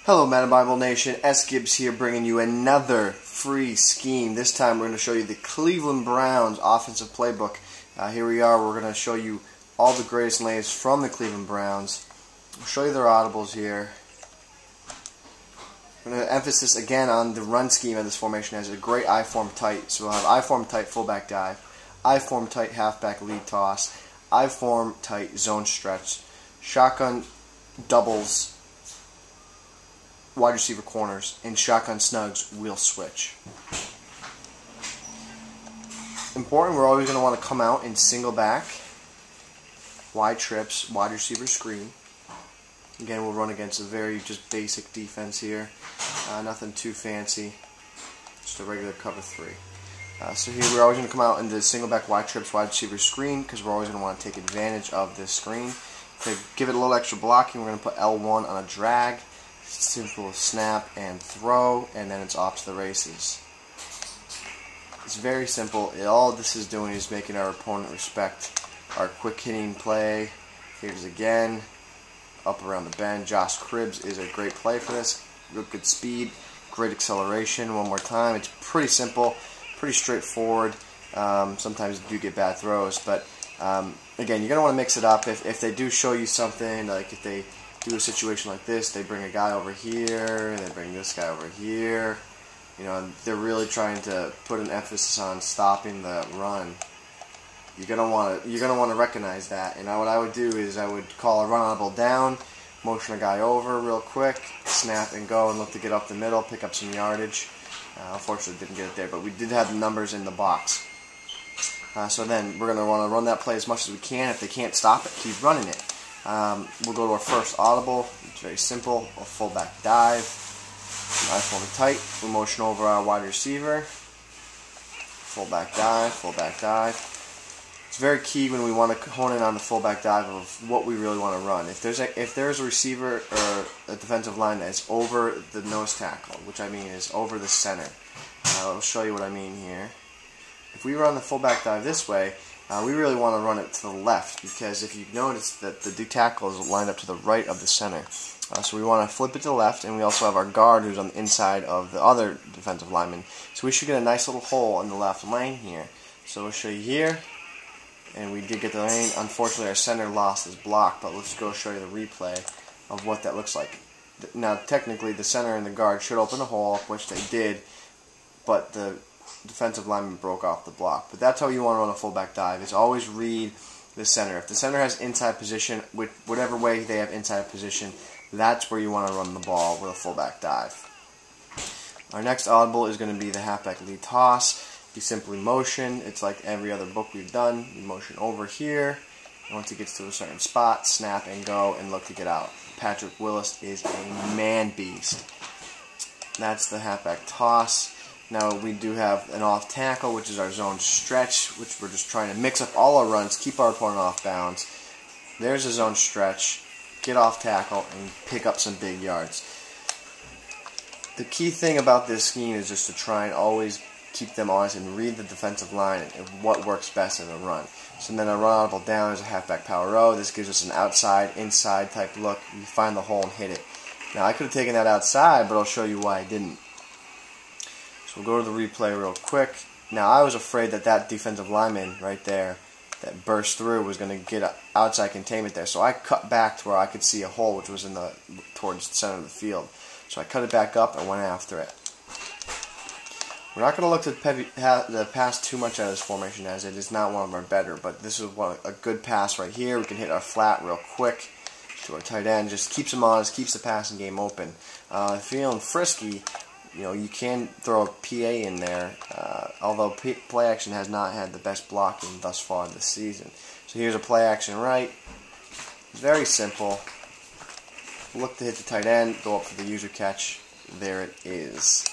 Hello Madden Bible Nation, S. Gibbs here bringing you another free scheme. This time we're going to show you the Cleveland Browns offensive playbook. Here we are, we're going to show you all the greatest names from the Cleveland Browns. We'll show you their audibles here. I'm going to emphasis again on the run scheme of this formation as a great I-form tight. So we'll have I-form tight fullback dive, I-form tight halfback lead toss, I-form tight zone stretch, shotgun doubles, wide receiver corners, and shotgun snugs wheel switch. Important, we're always going to want to come out in single back, wide trips, wide receiver screen. Again, we'll run against a very just basic defense here. Nothing too fancy, just a regular cover 3. So here we're always going to come out into single back, wide trips, wide receiver screen, because we're always going to want to take advantage of this screen. To give it a little extra blocking, we're going to put L1 on a drag. Simple snap and throw, and then it's off to the races. It's very simple. All this is doing is making our opponent respect our quick hitting play. Here's again, up around the bend. Josh Cribbs is a great play for this. Real good speed, great acceleration. One more time. It's pretty simple, pretty straightforward. Sometimes you do get bad throws, but again, you're going to want to mix it up. If they do show you something, like if they do a situation like this, they bring a guy over here, they bring this guy over here. You know, they're really trying to put an emphasis on stopping the run. You're gonna want to recognize that. And what I would do is I would call a run audible down, motion a guy over real quick, snap and go, and look to get up the middle, pick up some yardage. Unfortunately, didn't get it there, but we did have the numbers in the box. So then we're gonna want to run that play as much as we can. If they can't stop it, keep running it. We'll go to our first audible. It's very simple. A fullback dive, I-form tight. We motion over our wide receiver. Fullback dive, fullback dive. It's very key when we want to hone in on the fullback dive of what we really want to run. If there's a receiver or a defensive line that's over the nose tackle, which I mean is over the center. I'll show you what I mean here. If we run the fullback dive this way, we really want to run it to the left, because if you notice that the D tackle is lined up to the right of the center. So we want to flip it to the left, and we also have our guard who's on the inside of the other defensive lineman. So we should get a nice little hole in the left lane here. So we'll show you here, and we did get the lane. Unfortunately, our center lost his block, but let's go show you the replay of what that looks like. Now, technically, the center and the guard should open a hole, which they did, but the defensive lineman broke off the block. But that's how you want to run a fullback dive, is always read the center. If the center has inside position, with whatever way they have inside position, that's where you want to run the ball with a fullback dive. Our next audible is going to be the halfback lead toss. You simply motion. It's like every other book we've done. You motion over here. Once it gets to a certain spot, snap and go and look to get out. Patrick Willis is a man beast. That's the halfback toss. Now we do have an off tackle, which is our zone stretch, which we're just trying to mix up all our runs, keep our opponent off bounds. There's a zone stretch, get off tackle, and pick up some big yards. The key thing about this scheme is just to try and always keep them honest and read the defensive line and what works best in a run. So then a run audible down is a halfback power row. This gives us an outside, inside type look. You find the hole and hit it. Now I could have taken that outside, but I'll show you why I didn't. We'll go to the replay real quick. Now, I was afraid that that defensive lineman right there that burst through was going to get outside containment there. So I cut back to where I could see a hole, which was towards the center of the field. So I cut it back up and went after it. We're not going to look to pass too much out of this formation, as it is not one of our better. But this is a good pass right here. We can hit our flat real quick to our tight end. Just keeps him honest, keeps the passing game open. Feeling frisky, you know, you can throw a PA in there, although play action has not had the best blocking thus far this season. So here's a play action right. It's very simple. Look to hit the tight end, go up for the user catch. There it is.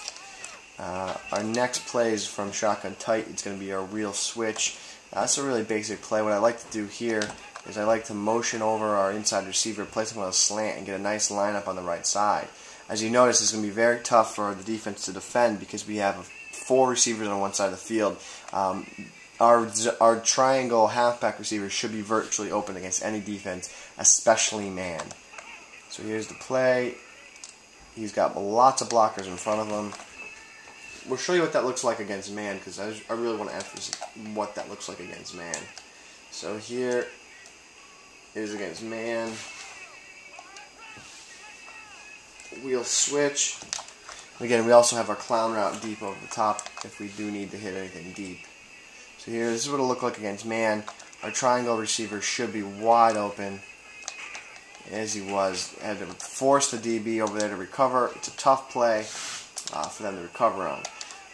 Our next play is from shotgun tight. It's going to be our wheel switch. That's a really basic play. What I like to do here is I like to motion over our inside receiver, place him on a slant, and get a nice lineup on the right side. As you notice, it's going to be very tough for the defense to defend because we have 4 receivers on one side of the field. Our triangle halfback receivers should be virtually open against any defense, especially man. So here's the play. He's got lots of blockers in front of him. We'll show you what that looks like against man, because I really want to emphasize what that looks like against man. So here is against man. Wheel switch. Again, we also have our clown route deep over the top if we do need to hit anything deep. So here, this is what it'll look like against man. Our triangle receiver should be wide open, as he was. Had to force the DB over there to recover. It's a tough play for them to recover on.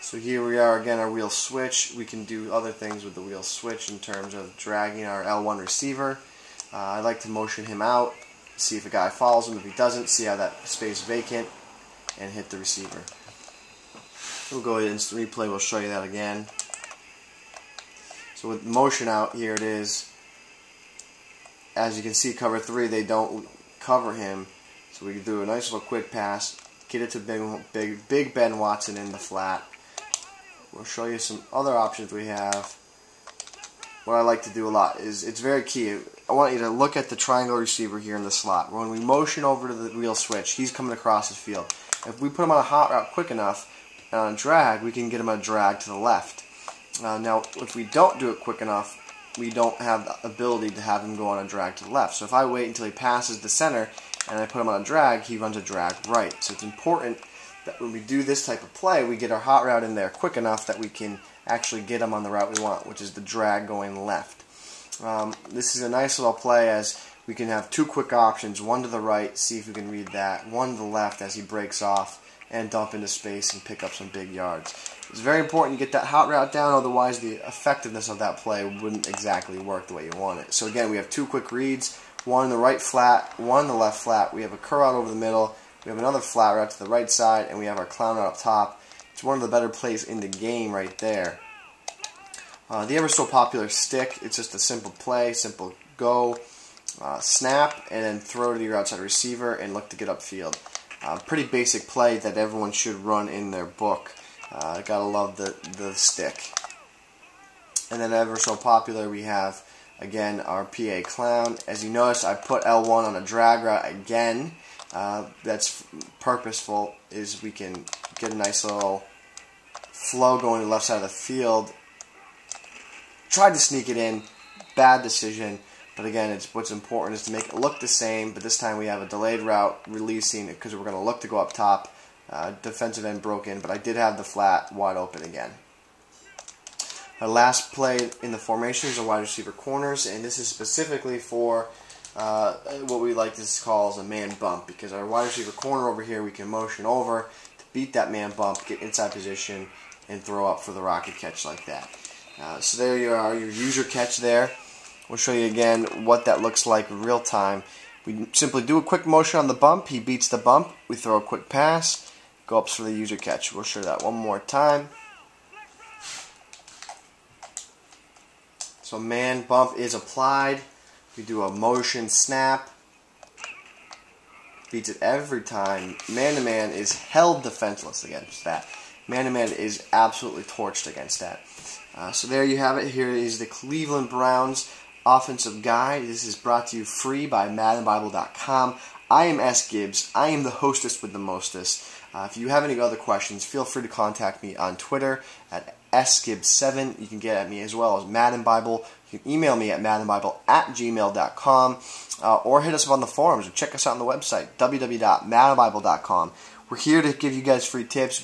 So here we are again, our wheel switch. We can do other things with the wheel switch in terms of dragging our L1 receiver. I like to motion him out, see if a guy follows him. If he doesn't, see how that space vacant, and hit the receiver. We'll go ahead and instant replay. We'll show you that again. So with motion out, here it is. As you can see, cover 3, they don't cover him. So we can do a nice little quick pass, get it to Big Ben Watson in the flat. We'll show you some other options we have. What I like to do a lot is, it's very key. I want you to look at the triangle receiver here in the slot. When we motion over to the wheel switch, he's coming across the field. If we put him on a hot route quick enough, and on a drag, we can get him on a drag to the left. Now, if we don't do it quick enough, we don't have the ability to have him go on a drag to the left. So if I wait until he passes the center and I put him on a drag, he runs a drag right. So it's important that when we do this type of play, we get our hot route in there quick enough that we can actually get him on the route we want, which is the drag going left. This is a nice little play, as we can have 2 quick options, one to the right, see if we can read that, one to the left as he breaks off and dump into space and pick up some big yards. It's very important you get that hot route down, otherwise the effectiveness of that play wouldn't exactly work the way you want it. So again, we have 2 quick reads, one in the right flat, one in the left flat. We have a curl out over the middle, we have another flat route to the right side, and we have our clown route up top. It's one of the better plays in the game right there. The ever so popular stick, it's just a simple play, simple go, snap, and then throw to your outside receiver and look to get upfield. Pretty basic play that everyone should run in their book. Gotta love the stick. And then ever so popular, we have again our PA clown. As you notice, I put L1 on a drag route again. That's purposeful, is we can get a nice little flow going to the left side of the field. Tried to sneak it in, bad decision. But again, what's important is to make it look the same, but this time we have a delayed route releasing because we're going to look to go up top. Defensive end broken, but I did have the flat wide open again. Our last play in the formation is a wide receiver corners, and this is specifically for what we like to call as a man bump, because our wide receiver corner over here, we can motion over to beat that man bump, get inside position, and throw up for the rocket catch like that. So there you are, your user catch there. We'll show you again what that looks like real time. We simply do a quick motion on the bump, he beats the bump, we throw a quick pass, go up for the user catch. We'll show that one more time. So man bump is applied, we do a motion snap, beats it every time. Man to man is held defenseless against that. Man to man is absolutely torched against that. So there you have it. Here is the Cleveland Browns offensive guide. This is brought to you free by MaddenBible.com. I am S. Gibbs. I am the hostess with the mostest. If you have any other questions, feel free to contact me on Twitter at sgibbs7. You can get at me as well as Madden Bible. You can email me at maddenbible@gmail.com or hit us up on the forums or check us out on the website www.maddenbible.com. We're here to give you guys free tips.